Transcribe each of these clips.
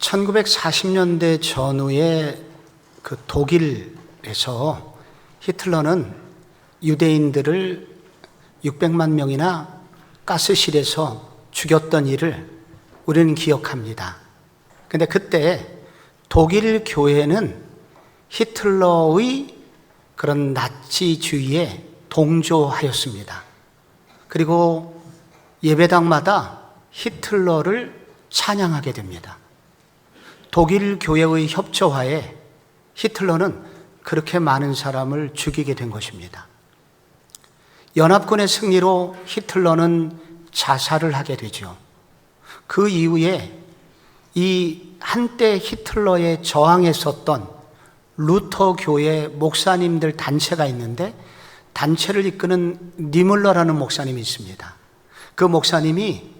1940년대 전후에 그 독일에서 히틀러는 유대인들을 600만 명이나 가스실에서 죽였던 일을 우리는 기억합니다. 근데 그때 독일 교회는 히틀러의 그런 나치주의에 동조하였습니다. 그리고 예배당마다 히틀러를 찬양하게 됩니다. 독일 교회의 협조하에 히틀러는 그렇게 많은 사람을 죽이게 된 것입니다. 연합군의 승리로 히틀러는 자살을 하게 되죠. 그 이후에 이 한때 히틀러에 저항했었던 루터 교회 목사님들 단체가 있는데 단체를 이끄는 니물러라는 목사님이 있습니다. 그 목사님이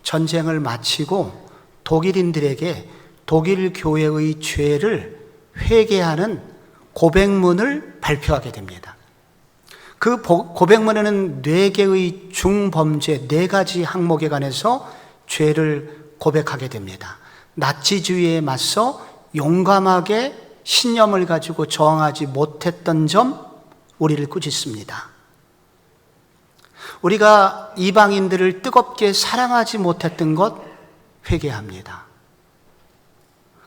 전쟁을 마치고 독일인들에게 독일 교회의 죄를 회개하는 고백문을 발표하게 됩니다. 그 고백문에는 4개의 중범죄 4가지 항목에 관해서 죄를 고백하게 됩니다. 나치주의에 맞서 용감하게 신념을 가지고 저항하지 못했던 점 우리를 꾸짖습니다. 우리가 이방인들을 뜨겁게 사랑하지 못했던 것 회개합니다.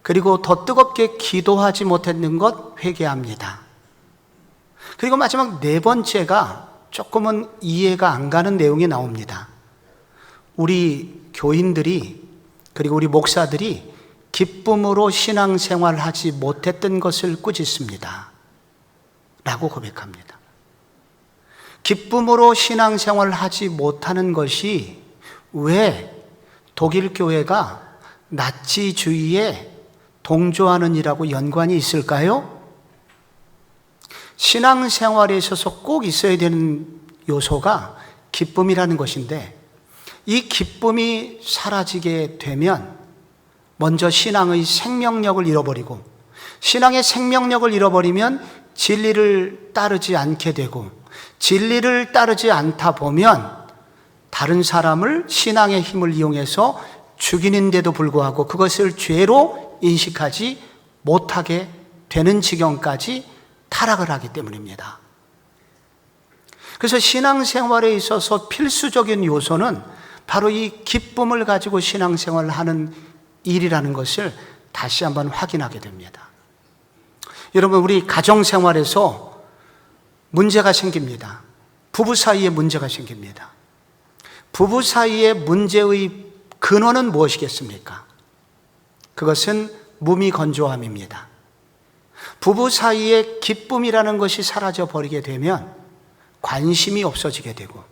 그리고 더 뜨겁게 기도하지 못했는 것 회개합니다. 그리고 마지막 4번째가 조금은 이해가 안 가는 내용이 나옵니다. 우리 교인들이 그리고 우리 목사들이 기쁨으로 신앙생활하지 못했던 것을 꾸짖습니다. 라고 고백합니다. 기쁨으로 신앙생활하지 못하는 것이 왜 독일 교회가 나치주의에 동조하는 일하고 연관이 있을까요? 신앙생활에 있어서 꼭 있어야 되는 요소가 기쁨이라는 것인데 이 기쁨이 사라지게 되면 먼저 신앙의 생명력을 잃어버리고 신앙의 생명력을 잃어버리면 진리를 따르지 않게 되고 진리를 따르지 않다 보면 다른 사람을 신앙의 힘을 이용해서 죽이는데도 불구하고 그것을 죄로 인식하지 못하게 되는 지경까지 타락을 하기 때문입니다. 그래서 신앙생활에 있어서 필수적인 요소는 바로 이 기쁨을 가지고 신앙생활을 하는 일이라는 것을 다시 한번 확인하게 됩니다. 여러분, 우리 가정생활에서 문제가 생깁니다. 부부 사이에 문제가 생깁니다. 부부 사이의 문제의 근원은 무엇이겠습니까? 그것은 무미건조함입니다. 부부 사이에 기쁨이라는 것이 사라져 버리게 되면 관심이 없어지게 되고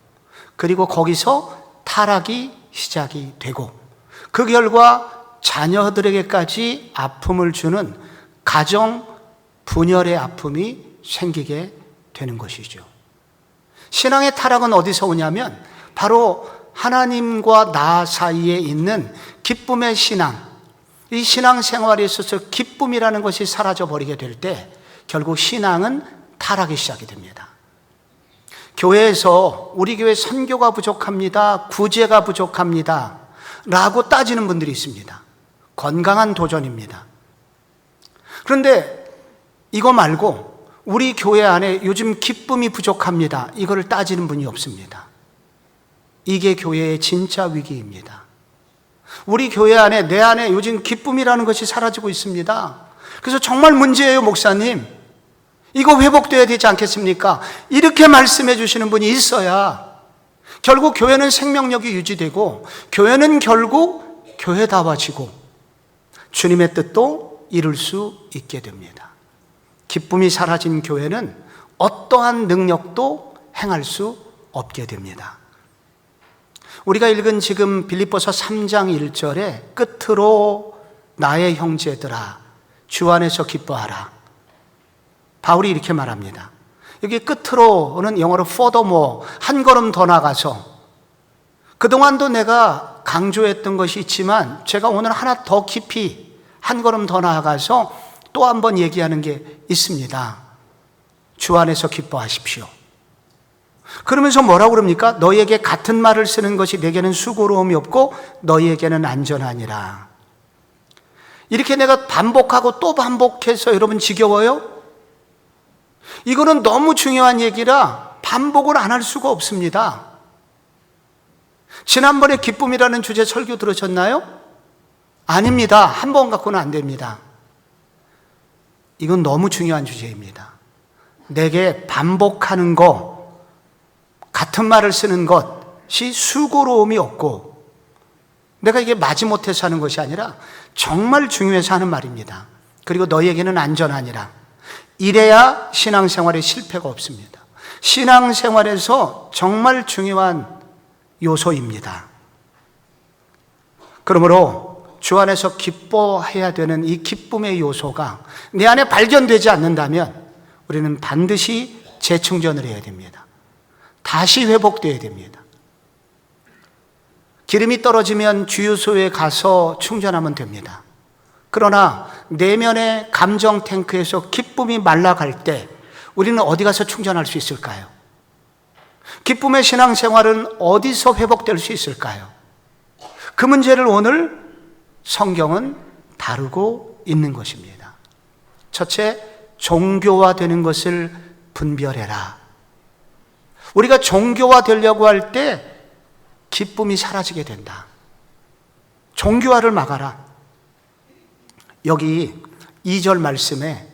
그리고 거기서 타락이 시작이 되고 그 결과 자녀들에게까지 아픔을 주는 가정 분열의 아픔이 생기게 되는 것이죠. 신앙의 타락은 어디서 오냐면 바로 하나님과 나 사이에 있는 기쁨의 신앙, 이 신앙생활에 있어서 기쁨이라는 것이 사라져 버리게 될 때 결국 신앙은 타락이 시작이 됩니다. 교회에서 우리 교회 선교가 부족합니다, 구제가 부족합니다 라고 따지는 분들이 있습니다. 건강한 도전입니다. 그런데 이거 말고 우리 교회 안에 요즘 기쁨이 부족합니다 이거를 따지는 분이 없습니다. 이게 교회의 진짜 위기입니다. 우리 교회 안에 내 안에 요즘 기쁨이라는 것이 사라지고 있습니다. 그래서 정말 문제예요, 목사님. 이거 회복돼야 되지 않겠습니까? 이렇게 말씀해 주시는 분이 있어야 결국 교회는 생명력이 유지되고 교회는 결국 교회다워지고 주님의 뜻도 이룰 수 있게 됩니다. 기쁨이 사라진 교회는 어떠한 능력도 행할 수 없게 됩니다. 우리가 읽은 지금 빌립보서 3장 1절에 끝으로 나의 형제들아 주 안에서 기뻐하라. 바울이 이렇게 말합니다. 여기 끝으로는 영어로 furthermore, 한 걸음 더 나가서 그동안도 내가 강조했던 것이 있지만 제가 오늘 하나 더 깊이 한 걸음 더 나아가서 또 한 번 얘기하는 게 있습니다. 주 안에서 기뻐하십시오. 그러면서 뭐라고 그럽니까? 너희에게 같은 말을 쓰는 것이 내게는 수고로움이 없고 너희에게는 안전하니라. 이렇게 내가 반복하고 또 반복해서 여러분 지겨워요? 이거는 너무 중요한 얘기라 반복을 안 할 수가 없습니다. 지난번에 기쁨이라는 주제 설교 들으셨나요? 아닙니다. 한 번 갖고는 안 됩니다. 이건 너무 중요한 주제입니다. 내게 반복하는 것, 같은 말을 쓰는 것이 수고로움이 없고 내가 이게 마지못해서 하는 것이 아니라 정말 중요해서 하는 말입니다. 그리고 너희에게는 안전하니라. 이래야 신앙생활에 실패가 없습니다. 신앙생활에서 정말 중요한 요소입니다. 그러므로 주 안에서 기뻐해야 되는 이 기쁨의 요소가 내 안에 발견되지 않는다면 우리는 반드시 재충전을 해야 됩니다. 다시 회복되어야 됩니다. 기름이 떨어지면 주유소에 가서 충전하면 됩니다. 그러나 내면의 감정 탱크에서 기쁨이 말라갈 때 우리는 어디 가서 충전할 수 있을까요? 기쁨의 신앙생활은 어디서 회복될 수 있을까요? 그 문제를 오늘 성경은 다루고 있는 것입니다. 첫째, 종교화되는 것을 분별해라. 우리가 종교화되려고 할 때 기쁨이 사라지게 된다. 종교화를 막아라. 여기 2절 말씀에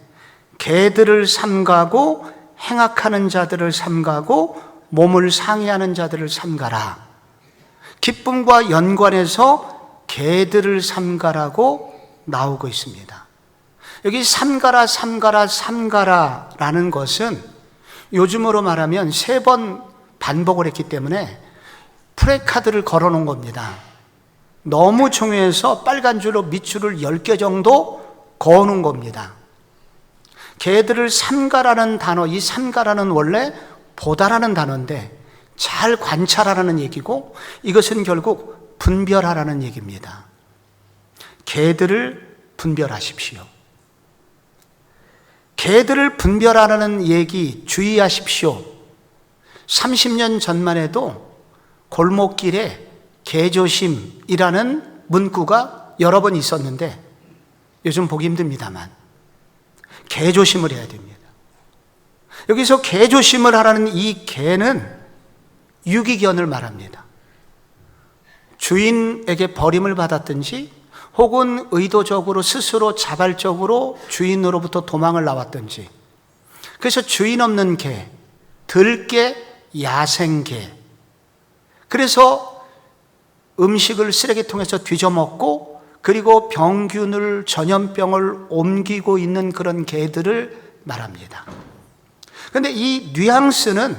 개들을 삼가고 행악하는 자들을 삼가고 몸을 상해하는 자들을 삼가라. 기쁨과 연관해서 개들을 삼가라고 나오고 있습니다. 여기 삼가라 삼가라 삼가라라는 것은 요즘으로 말하면 3번 반복을 했기 때문에 프레카드를 걸어놓은 겁니다. 너무 중요해서 빨간 줄로 밑줄을 10개 정도 그어놓은 겁니다. 개들을 삼가라는 단어, 이 삼가라는 원래 보다라는 단어인데 잘 관찰하라는 얘기고 이것은 결국 분별하라는 얘기입니다. 개들을 분별하십시오. 개들을 분별하라는 얘기 주의하십시오. 30년 전만 해도 골목길에 개조심이라는 문구가 여러 번 있었는데 요즘 보기 힘듭니다만 개조심을 해야 됩니다. 여기서 개조심을 하라는 이 개는 유기견을 말합니다. 주인에게 버림을 받았든지 혹은 의도적으로 스스로 자발적으로 주인으로부터 도망을 나왔든지, 그래서 주인 없는 개, 들개, 야생개, 그래서 음식을 쓰레기통에서 뒤져먹고 그리고 병균을, 전염병을 옮기고 있는 그런 개들을 말합니다. 그런데 이 뉘앙스는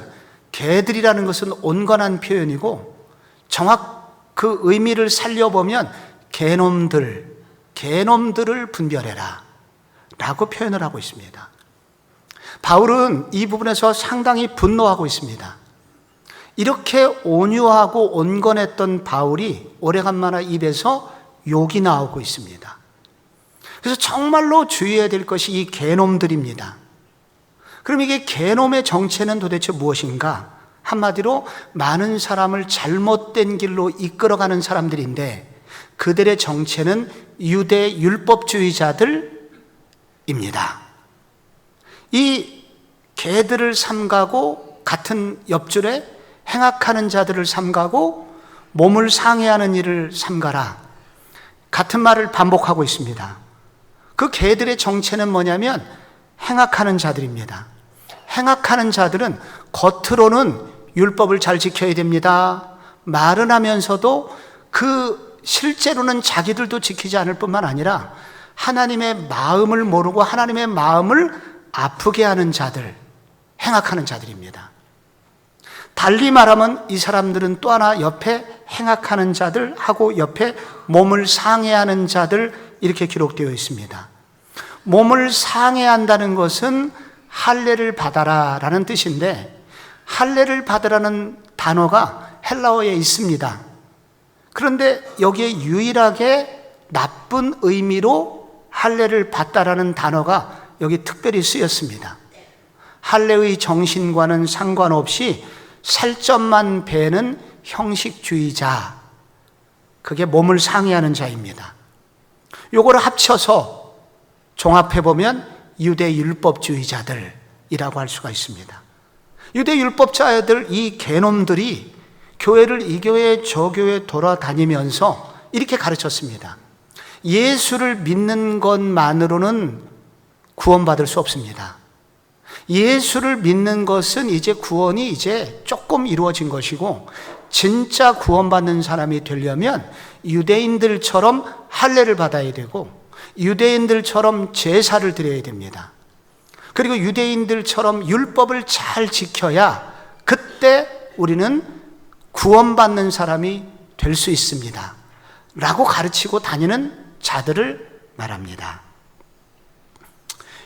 개들이라는 것은 온건한 표현이고 정확 그 의미를 살려보면 개놈들을 분별해라 라고 표현을 하고 있습니다. 바울은 이 부분에서 상당히 분노하고 있습니다. 이렇게 온유하고 온건했던 바울이 오래간만에 입에서 욕이 나오고 있습니다. 그래서 정말로 주의해야 될 것이 이 개놈들입니다. 그럼 이게 개놈의 정체는 도대체 무엇인가? 한마디로 많은 사람을 잘못된 길로 이끌어가는 사람들인데 그들의 정체는 유대 율법주의자들입니다. 이 개들을 삼가고 같은 옆줄에 행악하는 자들을 삼가고 몸을 상해하는 일을 삼가라. 같은 말을 반복하고 있습니다. 그 개들의 정체는 뭐냐면 행악하는 자들입니다. 행악하는 자들은 겉으로는 율법을 잘 지켜야 됩니다. 말은 하면서도 그 실제로는 자기들도 지키지 않을 뿐만 아니라 하나님의 마음을 모르고 하나님의 마음을 아프게 하는 자들, 행악하는 자들입니다. 달리 말하면 이 사람들은 또 하나 옆에 행악하는 자들 하고 옆에 몸을 상해하는 자들 이렇게 기록되어 있습니다. 몸을 상해한다는 것은 할례를 받아라 라는 뜻인데 할례를 받으라는 단어가 헬라어에 있습니다. 그런데 여기에 유일하게 나쁜 의미로 할례를 받다라는 단어가 여기 특별히 쓰였습니다. 할례의 정신과는 상관없이 살점만 베는 형식주의자, 그게 몸을 상해하는 자입니다. 요거를 합쳐서 종합해보면 유대 율법주의자들이라고 할 수가 있습니다. 유대 율법자들, 이 개놈들이 교회를 이 교회 저 교회 돌아다니면서 이렇게 가르쳤습니다. 예수를 믿는 것만으로는 구원받을 수 없습니다. 예수를 믿는 것은 이제 구원이 이제 조금 이루어진 것이고, 진짜 구원받는 사람이 되려면 유대인들처럼 할례를 받아야 되고, 유대인들처럼 제사를 드려야 됩니다. 그리고 유대인들처럼 율법을 잘 지켜야 그때 우리는 구원받는 사람이 될 수 있습니다 라고 가르치고 다니는 자들을 말합니다.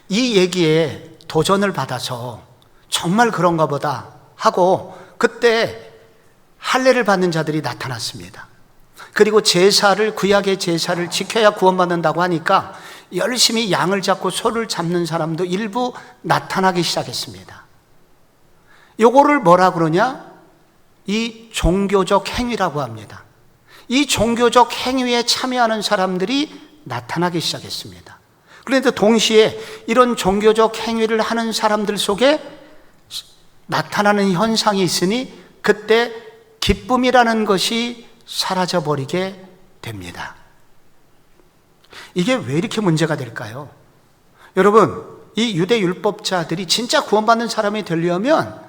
이 얘기에 도전을 받아서 정말 그런가 보다 하고 그때 할례를 받는 자들이 나타났습니다. 그리고 제사를, 구약의 제사를 지켜야 구원받는다고 하니까 열심히 양을 잡고 소를 잡는 사람도 일부 나타나기 시작했습니다. 요거를 뭐라 그러냐? 이 종교적 행위라고 합니다. 이 종교적 행위에 참여하는 사람들이 나타나기 시작했습니다. 그런데 동시에 이런 종교적 행위를 하는 사람들 속에 나타나는 현상이 있으니 그때 기쁨이라는 것이 사라져버리게 됩니다. 이게 왜 이렇게 문제가 될까요? 여러분, 이 유대 율법자들이 진짜 구원받는 사람이 되려면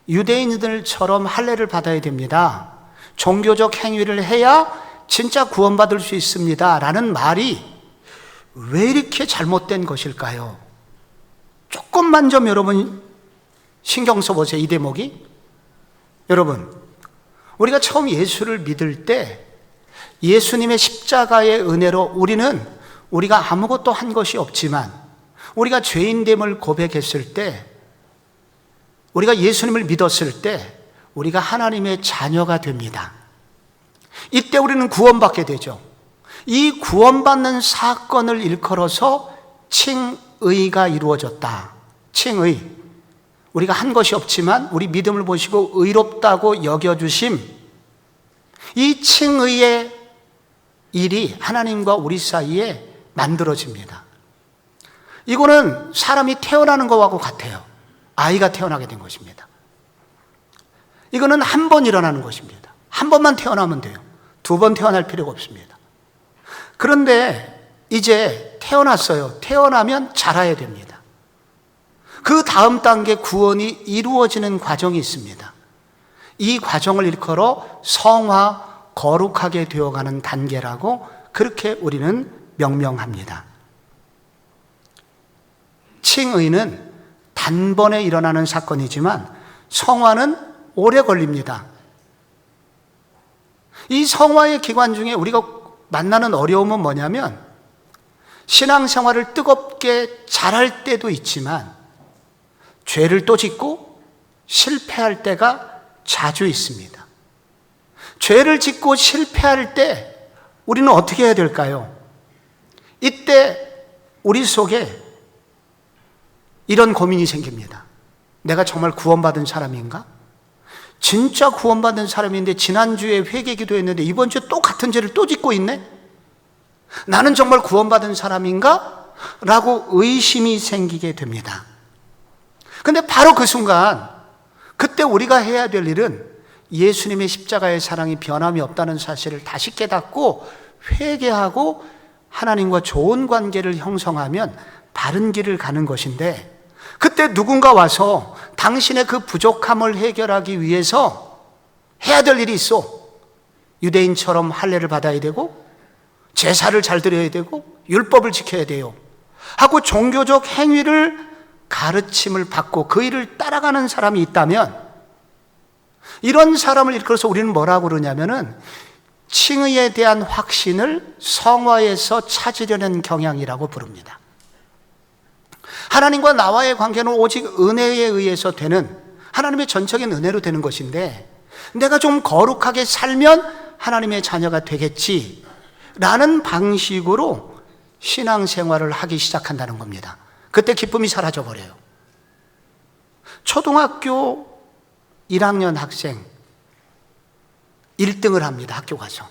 유대인들처럼 할례를 받아야 됩니다. 종교적 행위를 해야 진짜 구원받을 수 있습니다 라는 말이 왜 이렇게 잘못된 것일까요? 조금만 좀 여러분 신경 써보세요. 이 대목이. 여러분, 우리가 처음 예수를 믿을 때 예수님의 십자가의 은혜로 우리가 아무것도 한 것이 없지만 우리가 죄인됨을 고백했을 때, 우리가 예수님을 믿었을 때 우리가 하나님의 자녀가 됩니다. 이때 우리는 구원받게 되죠. 이 구원받는 사건을 일컬어서 칭의가 이루어졌다. 칭의. 우리가 한 것이 없지만 우리 믿음을 보시고 의롭다고 여겨주심. 이 칭의의 일이 하나님과 우리 사이에 만들어집니다. 이거는 사람이 태어나는 것하고 같아요. 아이가 태어나게 된 것입니다. 이거는 한 번 일어나는 것입니다. 한 번만 태어나면 돼요. 두 번 태어날 필요가 없습니다. 그런데 이제 태어났어요. 태어나면 자라야 됩니다. 그 다음 단계 구원이 이루어지는 과정이 있습니다. 이 과정을 일컬어 성화, 거룩하게 되어가는 단계라고 그렇게 우리는 명명합니다. 칭의는 단번에 일어나는 사건이지만 성화는 오래 걸립니다. 이 성화의 기간 중에 우리가 만나는 어려움은 뭐냐면 신앙생활을 뜨겁게 잘할 때도 있지만 죄를 또 짓고 실패할 때가 자주 있습니다. 죄를 짓고 실패할 때 우리는 어떻게 해야 될까요? 이때 우리 속에 이런 고민이 생깁니다. 내가 정말 구원받은 사람인가? 진짜 구원받은 사람인데 지난주에 회개기도 했는데 이번 주에 또 같은 죄를 또 짓고 있네? 나는 정말 구원받은 사람인가? 라고 의심이 생기게 됩니다. 근데 바로 그 순간, 그때 우리가 해야 될 일은 예수님의 십자가의 사랑이 변함이 없다는 사실을 다시 깨닫고 회개하고 하나님과 좋은 관계를 형성하면 바른 길을 가는 것인데, 그때 누군가 와서 당신의 그 부족함을 해결하기 위해서 해야 될 일이 있어. 유대인처럼 할례를 받아야 되고 제사를 잘 드려야 되고 율법을 지켜야 돼요 하고 종교적 행위를 가르침을 받고 그 일을 따라가는 사람이 있다면, 이런 사람을 일컬어서 우리는 뭐라고 그러냐면은 칭의에 대한 확신을 성화에서 찾으려는 경향이라고 부릅니다. 하나님과 나와의 관계는 오직 은혜에 의해서 되는, 하나님의 전적인 은혜로 되는 것인데, 내가 좀 거룩하게 살면 하나님의 자녀가 되겠지 라는 방식으로 신앙생활을 하기 시작한다는 겁니다. 그때 기쁨이 사라져버려요. 초등학교 1학년 학생 1등을 합니다. 학교 가서.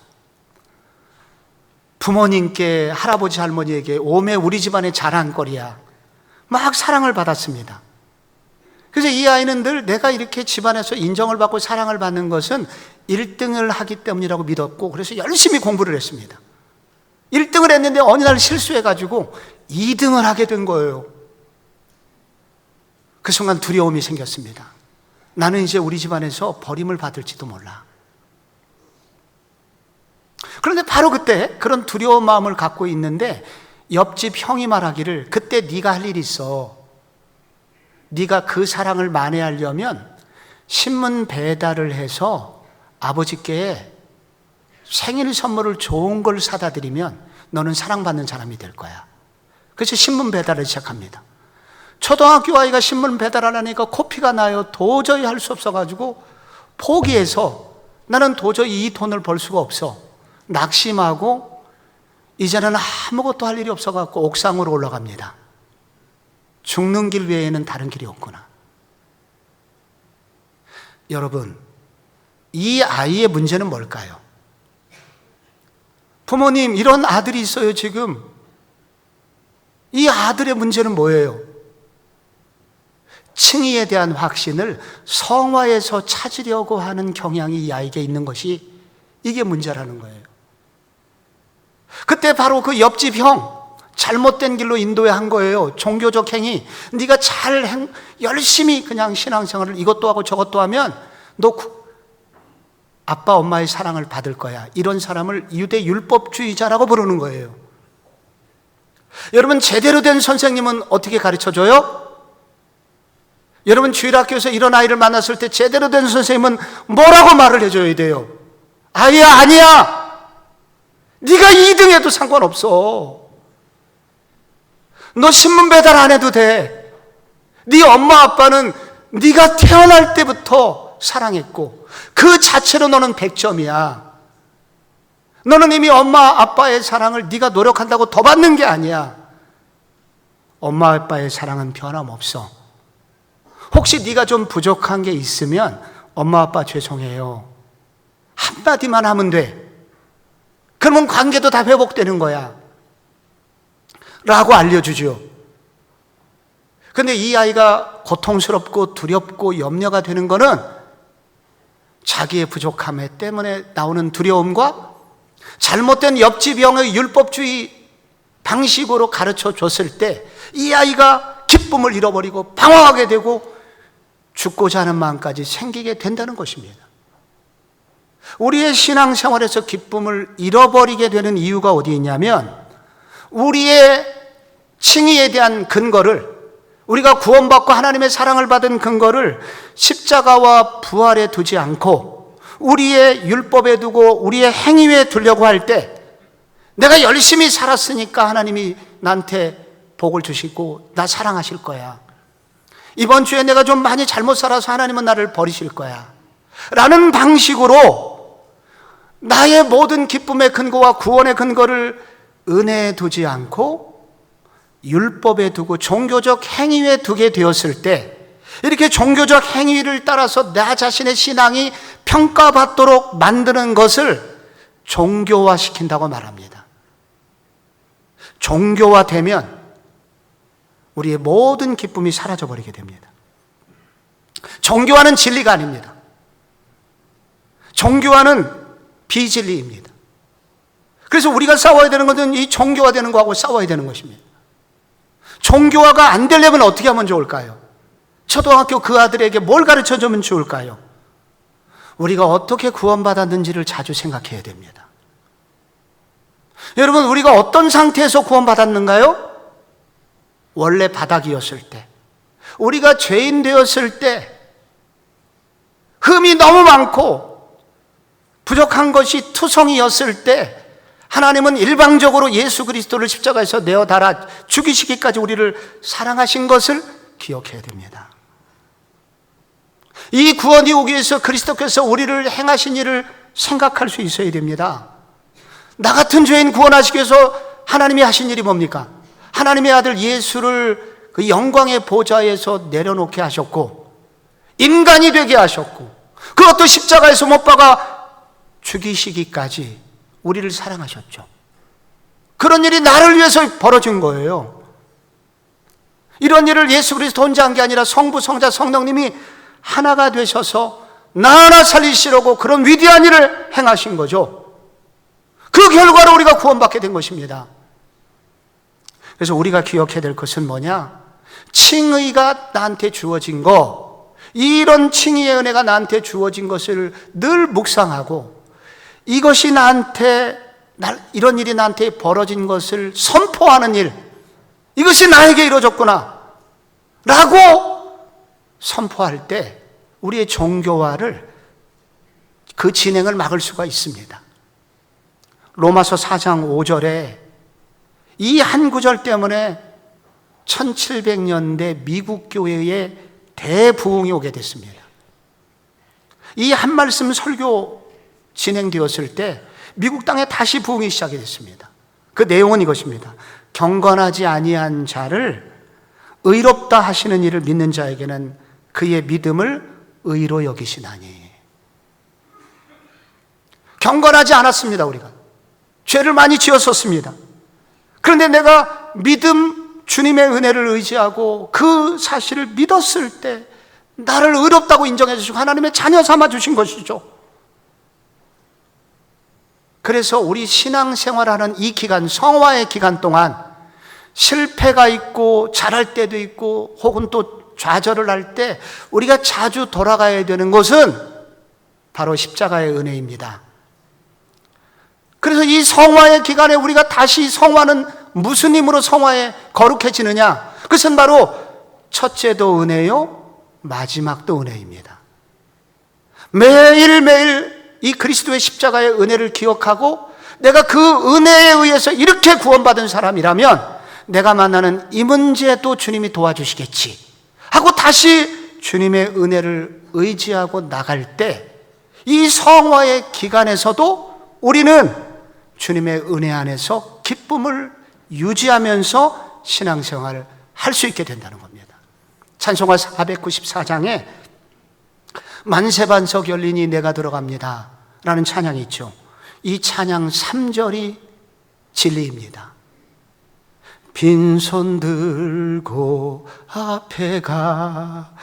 부모님께, 할아버지 할머니에게 오매 우리 집안의 자랑거리야. 막 사랑을 받았습니다. 그래서 이 아이는 늘 내가 이렇게 집안에서 인정을 받고 사랑을 받는 것은 1등을 하기 때문이라고 믿었고, 그래서 열심히 공부를 했습니다. 1등을 했는데 어느 날 실수해가지고 2등을 하게 된 거예요. 그 순간 두려움이 생겼습니다. 나는 이제 우리 집안에서 버림을 받을지도 몰라. 그런데 바로 그때 그런 두려운 마음을 갖고 있는데 옆집 형이 말하기를, 그때 네가 할 일이 있어. 네가 그 사랑을 만회하려면 신문 배달을 해서 아버지께 생일 선물을 좋은 걸 사다 드리면 너는 사랑받는 사람이 될 거야. 그래서 신문 배달을 시작합니다. 초등학교 아이가 신문 배달하려니까 코피가 나요. 도저히 할 수 없어가지고 포기해서, 나는 도저히 이 돈을 벌 수가 없어, 낙심하고 이제는 아무것도 할 일이 없어갖고 옥상으로 올라갑니다. 죽는 길 외에는 다른 길이 없구나. 여러분, 이 아이의 문제는 뭘까요? 부모님, 이런 아들이 있어요 지금. 이 아들의 문제는 뭐예요? 칭의에 대한 확신을 성화에서 찾으려고 하는 경향이 이 아이에게 있는 것이, 이게 문제라는 거예요. 그때 바로 그 옆집 형, 잘못된 길로 인도한 거예요. 종교적 행위. 네가 열심히 그냥 신앙생활을 이것도 하고 저것도 하면 너 아빠 엄마의 사랑을 받을 거야. 이런 사람을 유대 율법주의자라고 부르는 거예요. 여러분, 제대로 된 선생님은 어떻게 가르쳐줘요? 여러분, 주일학교에서 이런 아이를 만났을 때 제대로 된 선생님은 뭐라고 말을 해줘야 돼요? 아이야, 아니야. 네가 2등해도 상관없어. 너 신문 배달 안 해도 돼. 네 엄마 아빠는 네가 태어날 때부터 사랑했고 그 자체로 너는 100점이야. 너는 이미 엄마 아빠의 사랑을 네가 노력한다고 더 받는 게 아니야. 엄마 아빠의 사랑은 변함없어. 혹시 네가 좀 부족한 게 있으면 엄마 아빠 죄송해요, 한마디만 하면 돼. 그러면 관계도 다 회복되는 거야 라고 알려주죠. 근데 이 아이가 고통스럽고 두렵고 염려가 되는 거는 자기의 부족함 때문에 나오는 두려움과 잘못된 옆집 형의 율법주의 방식으로 가르쳐 줬을 때 이 아이가 기쁨을 잃어버리고 방황하게 되고 죽고자 하는 마음까지 생기게 된다는 것입니다. 우리의 신앙생활에서 기쁨을 잃어버리게 되는 이유가 어디 있냐면, 우리의 칭의에 대한 근거를, 우리가 구원받고 하나님의 사랑을 받은 근거를 십자가와 부활에 두지 않고 우리의 율법에 두고 우리의 행위에 두려고 할 때, 내가 열심히 살았으니까 하나님이 나한테 복을 주시고 나 사랑하실 거야, 이번 주에 내가 좀 많이 잘못 살아서 하나님은 나를 버리실 거야 라는 방식으로 나의 모든 기쁨의 근거와 구원의 근거를 은혜에 두지 않고 율법에 두고 종교적 행위에 두게 되었을 때, 이렇게 종교적 행위를 따라서 나 자신의 신앙이 평가받도록 만드는 것을 종교화시킨다고 말합니다. 종교화되면 우리의 모든 기쁨이 사라져버리게 됩니다. 종교화는 진리가 아닙니다. 종교화는 비진리입니다. 그래서 우리가 싸워야 되는 것은 이 종교화되는 거하고 싸워야 되는 것입니다. 종교화가 안 되려면 어떻게 하면 좋을까요? 초등학교 그 아들에게 뭘 가르쳐주면 좋을까요? 우리가 어떻게 구원받았는지를 자주 생각해야 됩니다. 여러분, 우리가 어떤 상태에서 구원받았는가요? 원래 바닥이었을 때, 우리가 죄인 되었을 때, 흠이 너무 많고 부족한 것이 투성이었을 때 하나님은 일방적으로 예수 그리스도를 십자가에서 내어 달아 죽이시기까지 우리를 사랑하신 것을 기억해야 됩니다. 이 구원이 오기 위해서 그리스도께서 우리를 행하신 일을 생각할 수 있어야 됩니다. 나 같은 죄인 구원하시기 위해서 하나님이 하신 일이 뭡니까? 하나님의 아들 예수를 그 영광의 보좌에서 내려놓게 하셨고 인간이 되게 하셨고 그것도 십자가에서 못 박아 죽이시기까지 우리를 사랑하셨죠. 그런 일이 나를 위해서 벌어진 거예요. 이런 일을 예수 그리스도 혼자 한 게 아니라 성부, 성자, 성령님이 하나가 되셔서 나 하나 살리시려고 그런 위대한 일을 행하신 거죠. 그 결과로 우리가 구원받게 된 것입니다. 그래서 우리가 기억해야 될 것은 뭐냐? 칭의가 나한테 주어진 거, 이런 칭의의 은혜가 나한테 주어진 것을 늘 묵상하고, 이것이 이런 일이 나한테 벌어진 것을 선포하는 일, 이것이 나에게 이루어졌구나 라고 선포할 때 우리의 종교화를, 그 진행을 막을 수가 있습니다. 로마서 4장 5절에 이 한 구절 때문에 1700년대 미국 교회에 대부흥이 오게 됐습니다. 이 한 말씀 설교 진행되었을 때 미국 땅에 다시 부흥이 시작이 됐습니다. 그 내용은 이것입니다. 경건하지 아니한 자를 의롭다 하시는 이를 믿는 자에게는 그의 믿음을 의로 여기시나니. 경건하지 않았습니다. 우리가 죄를 많이 지었었습니다. 그런데 내가 주님의 은혜를 의지하고 그 사실을 믿었을 때 나를 의롭다고 인정해 주시고 하나님의 자녀 삼아 주신 것이죠. 그래서 우리 신앙생활하는 이 기간, 성화의 기간 동안 실패가 있고 잘할 때도 있고 혹은 또 좌절을 할 때 우리가 자주 돌아가야 되는 것은 바로 십자가의 은혜입니다. 그래서 이 성화의 기간에 우리가 다시 성화는 무슨 힘으로 성화에 거룩해지느냐? 그것은 바로 첫째도 은혜요, 마지막도 은혜입니다. 매일매일 이 그리스도의 십자가의 은혜를 기억하고 내가 그 은혜에 의해서 이렇게 구원받은 사람이라면 내가 만나는 이 문제도 주님이 도와주시겠지 하고 다시 주님의 은혜를 의지하고 나갈 때 이 성화의 기간에서도 우리는 주님의 은혜 안에서 기쁨을 유지하면서 신앙생활을 할 수 있게 된다는 겁니다. 찬송가 494장에 만세반석 열리니 내가 들어갑니다 라는 찬양이 있죠. 이 찬양 3절이 진리입니다. 빈손 들고 앞에 가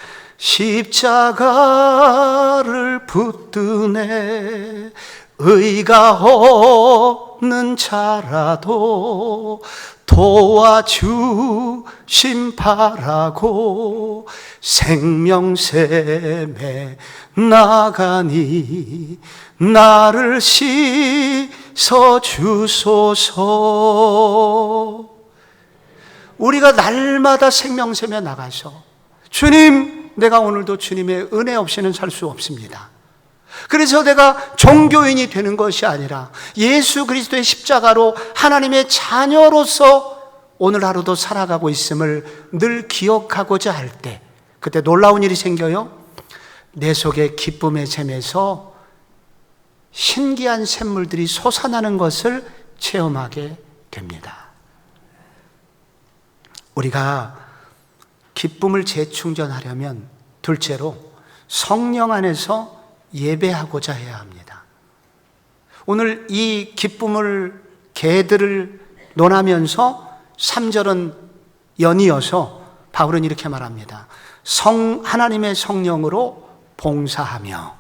십자가를 붙드네 의가 없는 자라도 도와주심 바라고 생명샘에 나가니 나를 씻어주소서. 우리가 날마다 생명샘에 나가서 주님, 내가 오늘도 주님의 은혜 없이는 살 수 없습니다. 그래서 내가 종교인이 되는 것이 아니라 예수 그리스도의 십자가로 하나님의 자녀로서 오늘 하루도 살아가고 있음을 늘 기억하고자 할 때 그때 놀라운 일이 생겨요. 내 속에 기쁨의 샘에서 신기한 샘물들이 솟아나는 것을 체험하게 됩니다. 우리가 기쁨을 재충전하려면 둘째로 성령 안에서 예배하고자 해야 합니다. 오늘 이 기쁨을 계들을 논하면서 3절은 연이어서 바울은 이렇게 말합니다. 하나님의 성령으로 봉사하며.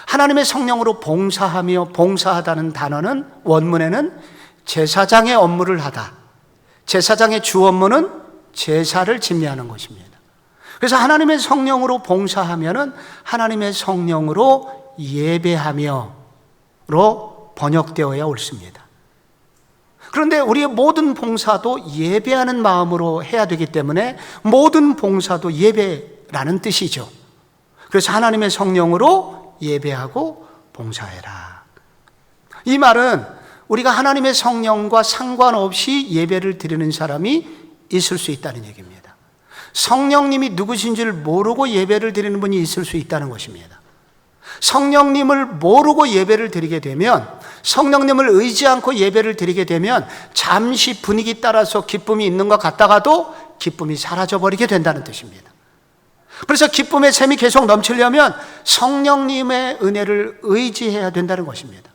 하나님의 성령으로 봉사하며, 봉사하다는 단어는 원문에는 제사장의 업무를 하다. 제사장의 주 업무는 제사를 진미하는 것입니다. 그래서 하나님의 성령으로 봉사하면은 하나님의 성령으로 예배하며로 번역되어야 옳습니다. 그런데 우리의 모든 봉사도 예배하는 마음으로 해야 되기 때문에 모든 봉사도 예배라는 뜻이죠. 그래서 하나님의 성령으로 예배하고 봉사해라. 이 말은 우리가 하나님의 성령과 상관없이 예배를 드리는 사람이 있을 수 있다는 얘기입니다. 성령님이 누구신지를 모르고 예배를 드리는 분이 있을 수 있다는 것입니다. 성령님을 모르고 예배를 드리게 되면, 성령님을 의지 않고 예배를 드리게 되면 잠시 분위기 따라서 기쁨이 있는 것 같다가도 기쁨이 사라져버리게 된다는 뜻입니다. 그래서 기쁨의 샘이 계속 넘치려면 성령님의 은혜를 의지해야 된다는 것입니다.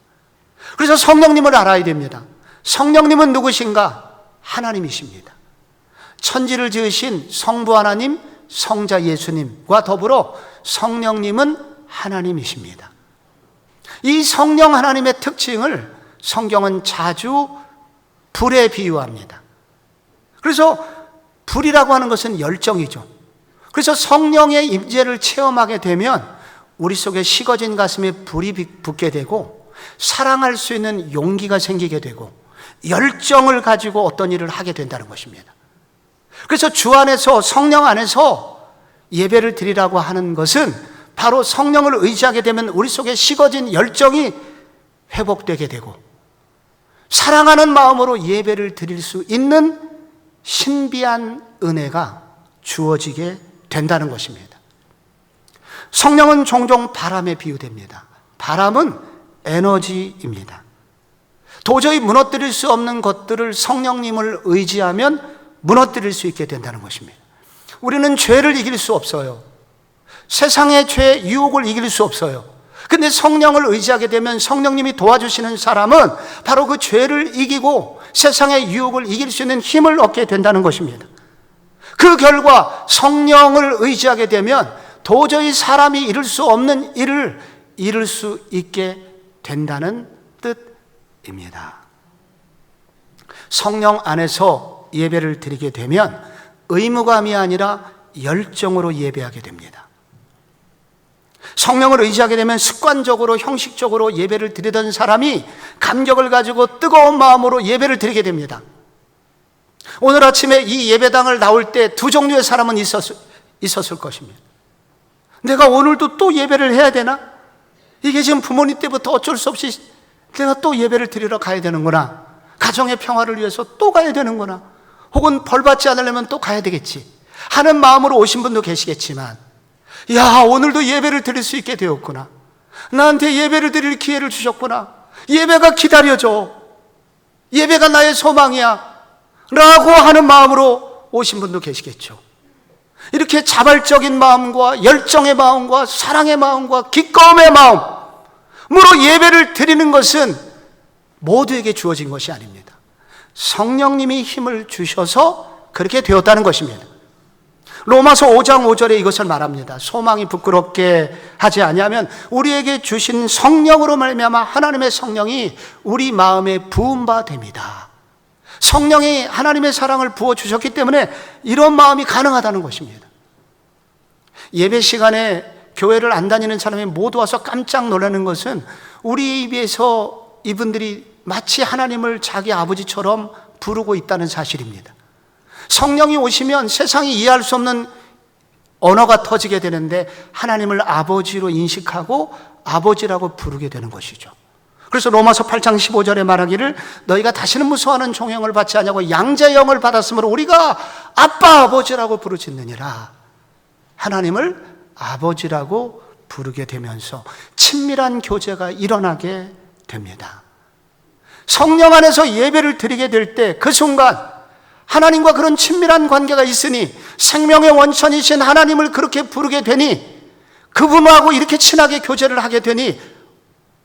그래서 성령님을 알아야 됩니다. 성령님은 누구신가? 하나님이십니다. 천지를 지으신 성부 하나님, 성자 예수님과 더불어 성령님은 하나님이십니다. 이 성령 하나님의 특징을 성경은 자주 불에 비유합니다. 그래서 불이라고 하는 것은 열정이죠. 그래서 성령의 임재를 체험하게 되면 우리 속에 식어진 가슴에 불이 붙게 되고 사랑할 수 있는 용기가 생기게 되고 열정을 가지고 어떤 일을 하게 된다는 것입니다. 그래서 주 안에서, 성령 안에서 예배를 드리라고 하는 것은 바로 성령을 의지하게 되면 우리 속에 식어진 열정이 회복되게 되고 사랑하는 마음으로 예배를 드릴 수 있는 신비한 은혜가 주어지게 된다는 것입니다. 성령은 종종 바람에 비유됩니다. 바람은 에너지입니다. 도저히 무너뜨릴 수 없는 것들을 성령님을 의지하면 무너뜨릴 수 있게 된다는 것입니다. 우리는 죄를 이길 수 없어요. 세상의 죄, 유혹을 이길 수 없어요. 근데 성령을 의지하게 되면 성령님이 도와주시는 사람은 바로 그 죄를 이기고 세상의 유혹을 이길 수 있는 힘을 얻게 된다는 것입니다. 그 결과 성령을 의지하게 되면 도저히 사람이 이룰 수 없는 일을 이룰 수 있게 된다는 뜻입니다. 성령 안에서 예배를 드리게 되면 의무감이 아니라 열정으로 예배하게 됩니다. 성령을 의지하게 되면 습관적으로, 형식적으로 예배를 드리던 사람이 감격을 가지고 뜨거운 마음으로 예배를 드리게 됩니다. 오늘 아침에 이 예배당을 나올 때 두 종류의 사람은 있었을 것입니다. 내가 오늘도 또 예배를 해야 되나? 이게 지금 부모님 때부터 어쩔 수 없이 내가 또 예배를 드리러 가야 되는구나. 가정의 평화를 위해서 또 가야 되는구나. 혹은 벌받지 않으려면 또 가야 되겠지 하는 마음으로 오신 분도 계시겠지만, 야, 오늘도 예배를 드릴 수 있게 되었구나. 나한테 예배를 드릴 기회를 주셨구나. 예배가 기다려져. 예배가 나의 소망이야. 라고 하는 마음으로 오신 분도 계시겠죠. 이렇게 자발적인 마음과 열정의 마음과 사랑의 마음과 기꺼움의 마음으로 예배를 드리는 것은 모두에게 주어진 것이 아닙니다. 성령님이 힘을 주셔서 그렇게 되었다는 것입니다. 로마서 5장 5절에 이것을 말합니다. 소망이 부끄럽게 하지 아니하면 우리에게 주신 성령으로 말미암아 하나님의 성령이 우리 마음에 부은 바 됩니다. 성령이 하나님의 사랑을 부어주셨기 때문에 이런 마음이 가능하다는 것입니다. 예배 시간에 교회를 안 다니는 사람이 모두 와서 깜짝 놀라는 것은 우리 입에서 이분들이 마치 하나님을 자기 아버지처럼 부르고 있다는 사실입니다. 성령이 오시면 세상이 이해할 수 없는 언어가 터지게 되는데 하나님을 아버지로 인식하고 아버지라고 부르게 되는 것이죠. 그래서 로마서 8장 15절에 말하기를 너희가 다시는 무서워하는 종형을 받지 않냐고 양자의 영을 받았으므로 우리가 아빠 아버지라고 부르짖느니라. 하나님을 아버지라고 부르게 되면서 친밀한 교제가 일어나게 됩니다. 성령 안에서 예배를 드리게 될 때 그 순간 하나님과 그런 친밀한 관계가 있으니 생명의 원천이신 하나님을 그렇게 부르게 되니 그분하고 이렇게 친하게 교제를 하게 되니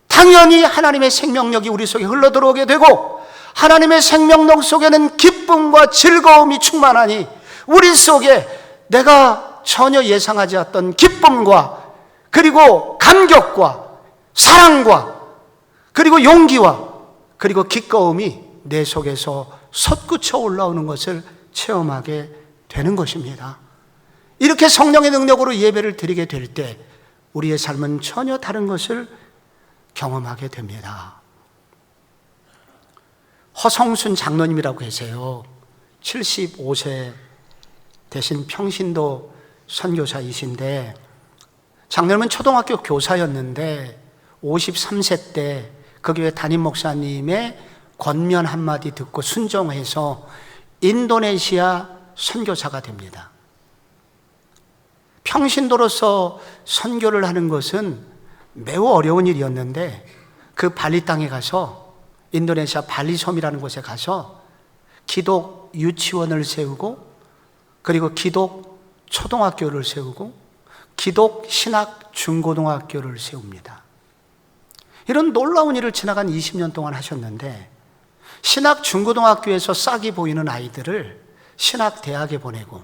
당연히 하나님의 생명력이 우리 속에 흘러들어오게 되고 하나님의 생명력 속에는 기쁨과 즐거움이 충만하니 우리 속에 내가 전혀 예상하지 않았던 기쁨과 그리고 감격과 사랑과 그리고 용기와 그리고 기꺼움이 내 속에서 솟구쳐 올라오는 것을 체험하게 되는 것입니다. 이렇게 성령의 능력으로 예배를 드리게 될 때 우리의 삶은 전혀 다른 것을 경험하게 됩니다. 허성순 장로님이라고 계세요. 75세 되신 평신도 선교사이신데 장로님은 초등학교 교사였는데 53세 때 그 교회 담임 목사님의 권면 한마디 듣고 순종해서 인도네시아 선교사가 됩니다. 평신도로서 선교를 하는 것은 매우 어려운 일이었는데 그 발리 땅에 가서 인도네시아 발리섬이라는 곳에 가서 기독 유치원을 세우고 그리고 기독 초등학교를 세우고 기독 신학 중고등학교를 세웁니다. 이런 놀라운 일을 지나간 20년 동안 하셨는데 신학 중고등학교에서 싹이 보이는 아이들을 신학 대학에 보내고,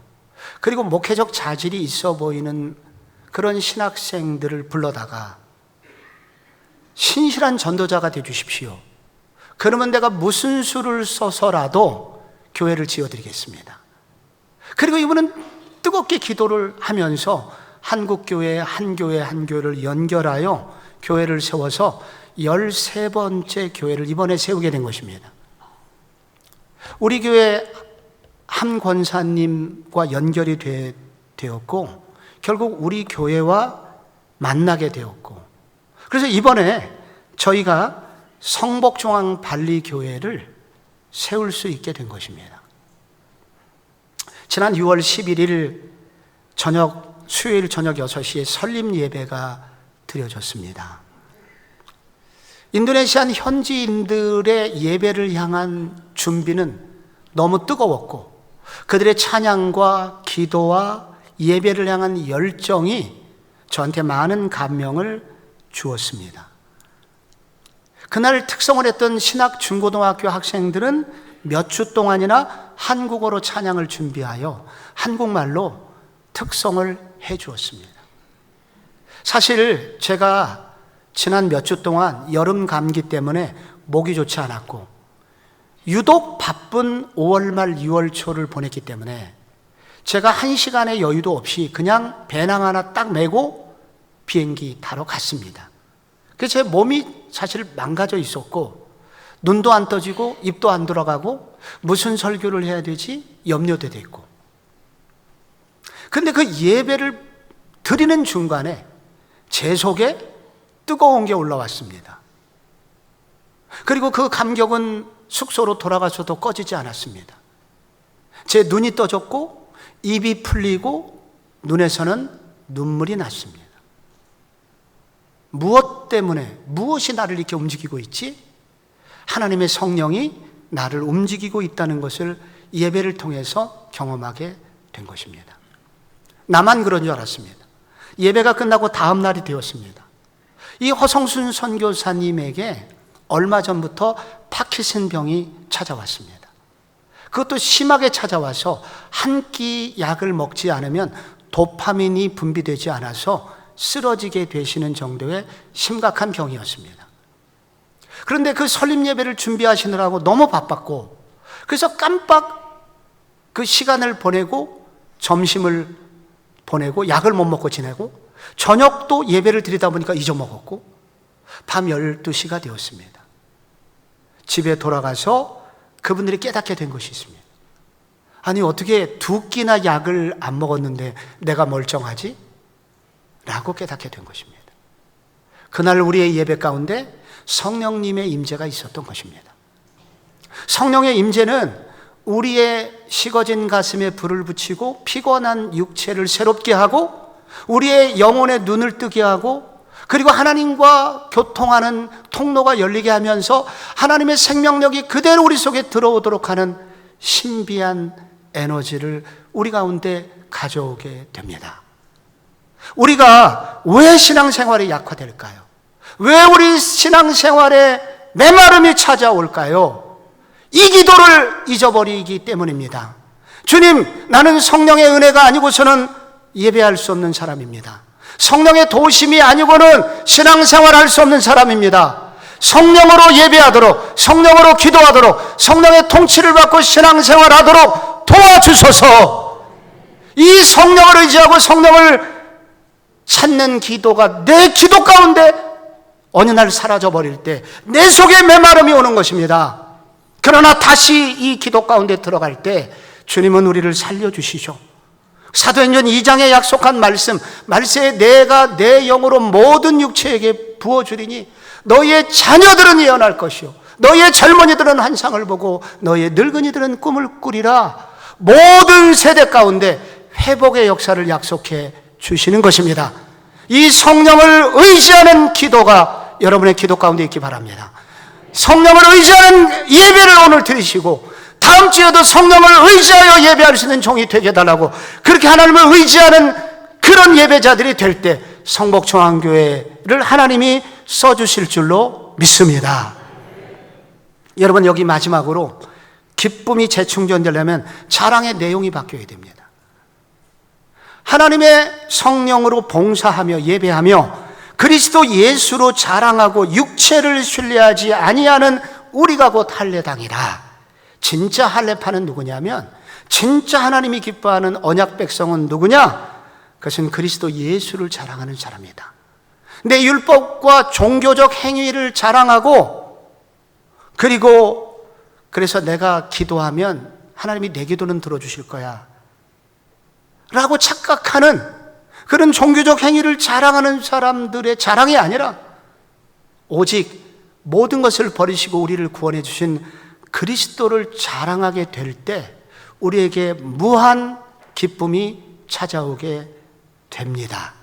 그리고 목회적 자질이 있어 보이는 그런 신학생들을 불러다가 신실한 전도자가 되주십시오. 그러면 내가 무슨 수를 써서라도 교회를 지어드리겠습니다. 그리고 이분은 뜨겁게 기도를 하면서 한국교회 한 교회 한 교회를 연결하여 교회를 세워서 13번째 교회를 이번에 세우게 된 것입니다. 우리 교회 한 권사님과 연결이 되었고, 결국 우리 교회와 만나게 되었고, 그래서 이번에 저희가 성복중앙 발리교회를 세울 수 있게 된 것입니다. 지난 6월 11일 수요일 저녁 6시에 설립 예배가 드려졌습니다. 인도네시안 현지인들의 예배를 향한 준비는 너무 뜨거웠고, 그들의 찬양과 기도와 예배를 향한 열정이 저한테 많은 감명을 주었습니다. 그날 특성을 했던 신학 중고등학교 학생들은 몇 주 동안이나 한국어로 찬양을 준비하여 한국말로 특성을 해 주었습니다. 사실 제가 지난 몇 주 동안 여름 감기 때문에 목이 좋지 않았고, 유독 바쁜 5월 말 6월 초를 보냈기 때문에 제가 1시간의 여유도 없이 그냥 배낭 하나 딱 메고 비행기 타러 갔습니다. 그래서 제 몸이 사실 망가져 있었고, 눈도 안 떠지고 입도 안 돌아가고 무슨 설교를 해야 되지 염려도 됐고, 근데 그 예배를 드리는 중간에 제 속에 뜨거운 게 올라왔습니다. 그리고 그 감격은 숙소로 돌아가서도 꺼지지 않았습니다. 제 눈이 떠졌고 입이 풀리고 눈에서는 눈물이 났습니다. 무엇 때문에, 무엇이 나를 이렇게 움직이고 있지? 하나님의 성령이 나를 움직이고 있다는 것을 예배를 통해서 경험하게 된 것입니다. 나만 그런 줄 알았습니다. 예배가 끝나고 다음 날이 되었습니다. 이 허성순 선교사님에게 얼마 전부터 파킨슨 병이 찾아왔습니다. 그것도 심하게 찾아와서 한 끼 약을 먹지 않으면 도파민이 분비되지 않아서 쓰러지게 되시는 정도의 심각한 병이었습니다. 그런데 그 설립 예배를 준비하시느라고 너무 바빴고, 그래서 깜빡 그 시간을 보내고 점심을 보내고 약을 못 먹고 지내고, 저녁도 예배를 드리다 보니까 잊어먹었고, 밤 12시가 되었습니다. 집에 돌아가서 그분들이 깨닫게 된 것이 있습니다. 아니, 어떻게 2끼나 약을 안 먹었는데 내가 멀쩡하지? 라고 깨닫게 된 것입니다. 그날 우리의 예배 가운데 성령님의 임재가 있었던 것입니다. 성령의 임재는 우리의 식어진 가슴에 불을 붙이고 피곤한 육체를 새롭게 하고 우리의 영혼의 눈을 뜨게 하고, 그리고 하나님과 교통하는 통로가 열리게 하면서 하나님의 생명력이 그대로 우리 속에 들어오도록 하는 신비한 에너지를 우리 가운데 가져오게 됩니다. 우리가 왜 신앙생활이 약화될까요? 왜 우리 신앙생활에 메마름이 찾아올까요? 이 기도를 잊어버리기 때문입니다. 주님, 나는 성령의 은혜가 아니고서는 예배할 수 없는 사람입니다. 성령의 도우심이 아니고는 신앙생활할 수 없는 사람입니다. 성령으로 예배하도록, 성령으로 기도하도록, 성령의 통치를 받고 신앙생활하도록 도와주소서. 이 성령을 의지하고 성령을 찾는 기도가 내 기도 가운데 어느 날 사라져버릴 때 내 속에 메마름이 오는 것입니다. 그러나 다시 이 기도 가운데 들어갈 때 주님은 우리를 살려주시죠. 사도행전 2장에 약속한 말세에 내가 내 영으로 모든 육체에게 부어주리니 너희의 자녀들은 예언할 것이요 너희의 젊은이들은 환상을 보고 너희의 늙은이들은 꿈을 꾸리라. 모든 세대 가운데 회복의 역사를 약속해 주시는 것입니다. 이 성령을 의지하는 기도가 여러분의 기도 가운데 있기 바랍니다. 성령을 의지하는 예배를 오늘 드리시고 다음 주에도 성령을 의지하여 예배할 수 있는 종이 되게 해달라고, 그렇게 하나님을 의지하는 그런 예배자들이 될 때 성복중앙교회를 하나님이 써주실 줄로 믿습니다. 여러분, 여기 마지막으로 기쁨이 재충전되려면 자랑의 내용이 바뀌어야 됩니다. 하나님의 성령으로 봉사하며 예배하며 그리스도 예수로 자랑하고 육체를 신뢰하지 아니하는 우리가 곧 할례당이라. 진짜 할례파는 누구냐면, 진짜 하나님이 기뻐하는 언약 백성은 누구냐? 그것은 그리스도 예수를 자랑하는 사람이다. 내 율법과 종교적 행위를 자랑하고, 그리고 그래서 내가 기도하면 하나님이 내 기도는 들어주실 거야 라고 착각하는 그런 종교적 행위를 자랑하는 사람들의 자랑이 아니라, 오직 모든 것을 버리시고 우리를 구원해 주신 그리스도를 자랑하게 될 때 우리에게 무한 기쁨이 찾아오게 됩니다.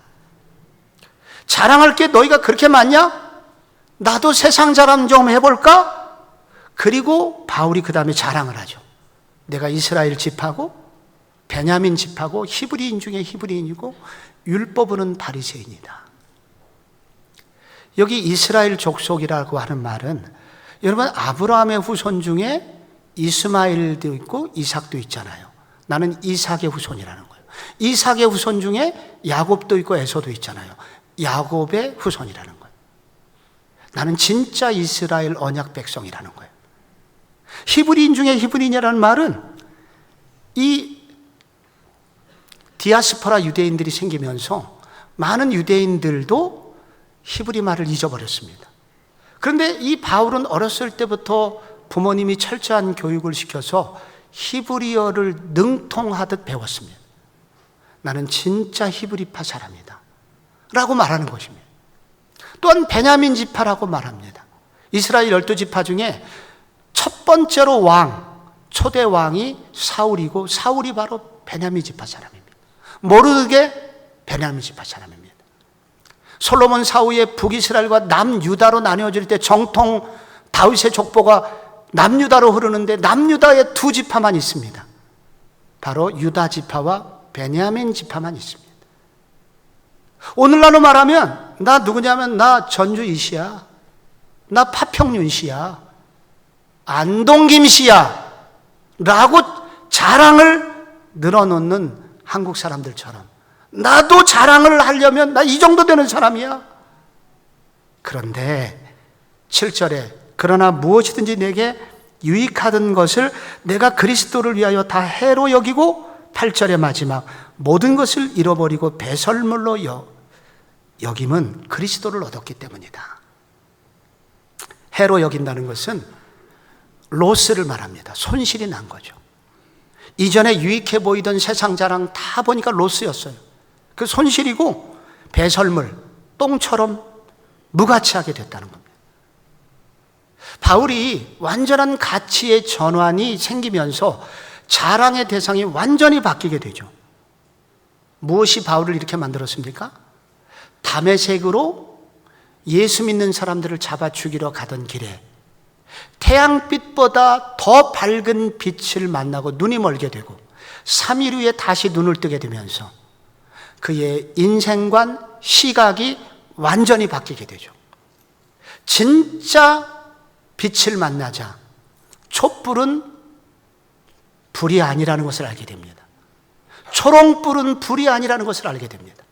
자랑할 게 너희가 그렇게 많냐? 나도 세상 자랑 좀 해볼까? 그리고 바울이 그 다음에 자랑을 하죠. 내가 이스라엘 집하고 베냐민 집하고 히브리인 중에 히브리인이고 율법으로는 바리새인이다. 여기 이스라엘 족속이라고 하는 말은, 여러분, 아브라함의 후손 중에 이스마엘도 있고 이삭도 있잖아요. 나는 이삭의 후손이라는 거예요. 이삭의 후손 중에 야곱도 있고 에서도 있잖아요. 야곱의 후손이라는 거예요. 나는 진짜 이스라엘 언약 백성이라는 거예요. 히브리인 중에 히브리인이라는 말은, 이 디아스포라 유대인들이 생기면서 많은 유대인들도 히브리 말을 잊어버렸습니다. 그런데 이 바울은 어렸을 때부터 부모님이 철저한 교육을 시켜서 히브리어를 능통하듯 배웠습니다. 나는 진짜 히브리파 사람이다 라고 말하는 것입니다. 또한 베냐민 지파라고 말합니다. 이스라엘 12지파 중에 첫 번째로 초대 왕이 사울이고, 사울이 바로 베냐민 지파 사람입니다. 모르게 베냐민 지파 사람입니다. 솔로몬 사후에 북이스라엘과 남유다로 나뉘어질 때 정통 다윗의 족보가 남유다로 흐르는데 남유다에 두 지파만 있습니다. 바로 유다 지파와 베냐민 지파만 있습니다. 오늘날로 말하면 나 누구냐면, 나 전주 이씨야, 나 파평윤 씨야, 안동김 씨야 라고 자랑을 늘어놓는 한국 사람들처럼, 나도 자랑을 하려면 나 이 정도 되는 사람이야. 그런데 7절에 그러나 무엇이든지 내게 유익하던 것을 내가 그리스도를 위하여 다 해로 여기고, 8절의 마지막 모든 것을 잃어버리고 배설물로 여김은 그리스도를 얻었기 때문이다. 해로 여긴다는 것은 로스를 말합니다. 손실이 난 거죠. 이전에 유익해 보이던 세상 자랑 다 보니까 로스였어요. 그 손실이고 배설물, 똥처럼 무가치하게 됐다는 겁니다. 바울이 완전한 가치의 전환이 생기면서 자랑의 대상이 완전히 바뀌게 되죠. 무엇이 바울을 이렇게 만들었습니까? 다메섹으로 예수 믿는 사람들을 잡아 죽이러 가던 길에 태양빛보다 더 밝은 빛을 만나고 눈이 멀게 되고 3일 후에 다시 눈을 뜨게 되면서 그의 인생관, 시각이 완전히 바뀌게 되죠. 진짜 빛을 만나자 촛불은 불이 아니라는 것을 알게 됩니다. 초롱불은 불이 아니라는 것을 알게 됩니다.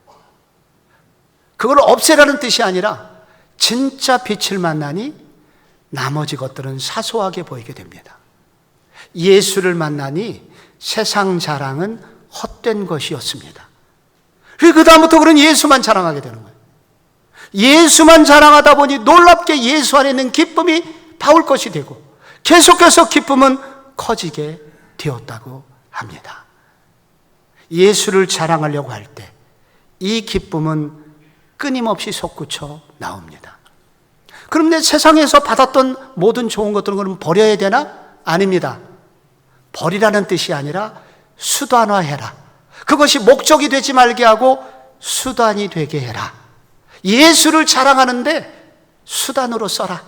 그걸 없애라는 뜻이 아니라 진짜 빛을 만나니 나머지 것들은 사소하게 보이게 됩니다. 예수를 만나니 세상 자랑은 헛된 것이었습니다. 그 다음부터 그런 예수만 자랑하게 되는 거예요. 예수만 자랑하다 보니 놀랍게 예수 안에 있는 기쁨이 바울 것이 되고 계속해서 기쁨은 커지게 되었다고 합니다. 예수를 자랑하려고 할 때 이 기쁨은 끊임없이 솟구쳐 나옵니다. 그런데 세상에서 받았던 모든 좋은 것들은 그럼 버려야 되나? 아닙니다. 버리라는 뜻이 아니라 수단화해라. 그것이 목적이 되지 말게 하고 수단이 되게 해라. 예수를 자랑하는데 수단으로 써라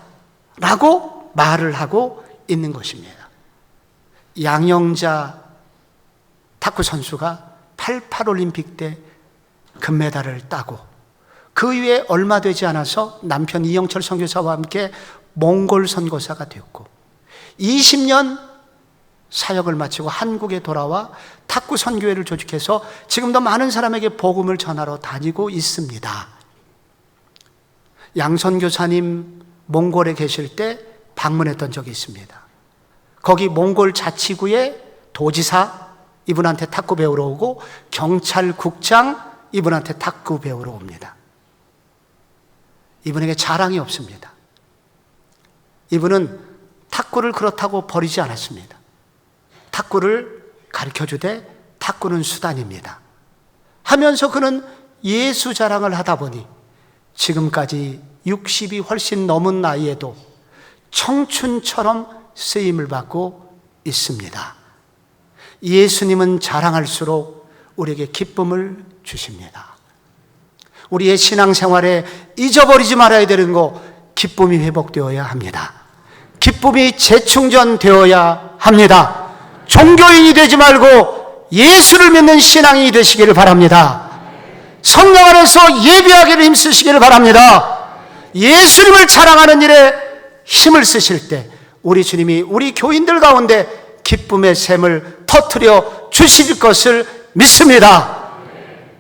라고 말을 하고 있는 것입니다. 양영자 탁구 선수가 88올림픽 때 금메달을 따고 그 이후에 얼마 되지 않아서 남편 이영철 선교사와 함께 몽골 선교사가 되었고 20년 사역을 마치고 한국에 돌아와 탁구 선교회를 조직해서 지금도 많은 사람에게 복음을 전하러 다니고 있습니다. 양 선교사님 몽골에 계실 때 방문했던 적이 있습니다. 거기 몽골 자치구의 도지사 이분한테 탁구 배우러 오고 경찰국장 이분한테 탁구 배우러 옵니다. 이분에게 자랑이 없습니다. 이분은 탁구를 그렇다고 버리지 않았습니다. 탁구를 가르쳐주되 탁구는 수단입니다 하면서 그는 예수 자랑을 하다 보니 지금까지 60이 훨씬 넘은 나이에도 청춘처럼 쓰임을 받고 있습니다. 예수님은 자랑할수록 우리에게 기쁨을 주십니다. 우리의 신앙생활에 잊어버리지 말아야 되는 거, 기쁨이 회복되어야 합니다. 기쁨이 재충전되어야 합니다. 종교인이 되지 말고 예수를 믿는 신앙이 되시기를 바랍니다. 성령 안에서 예배하기를 힘쓰시기를 바랍니다. 예수님을 자랑하는 일에 힘을 쓰실 때 우리 주님이 우리 교인들 가운데 기쁨의 샘을 터뜨려 주실 것을 믿습니다.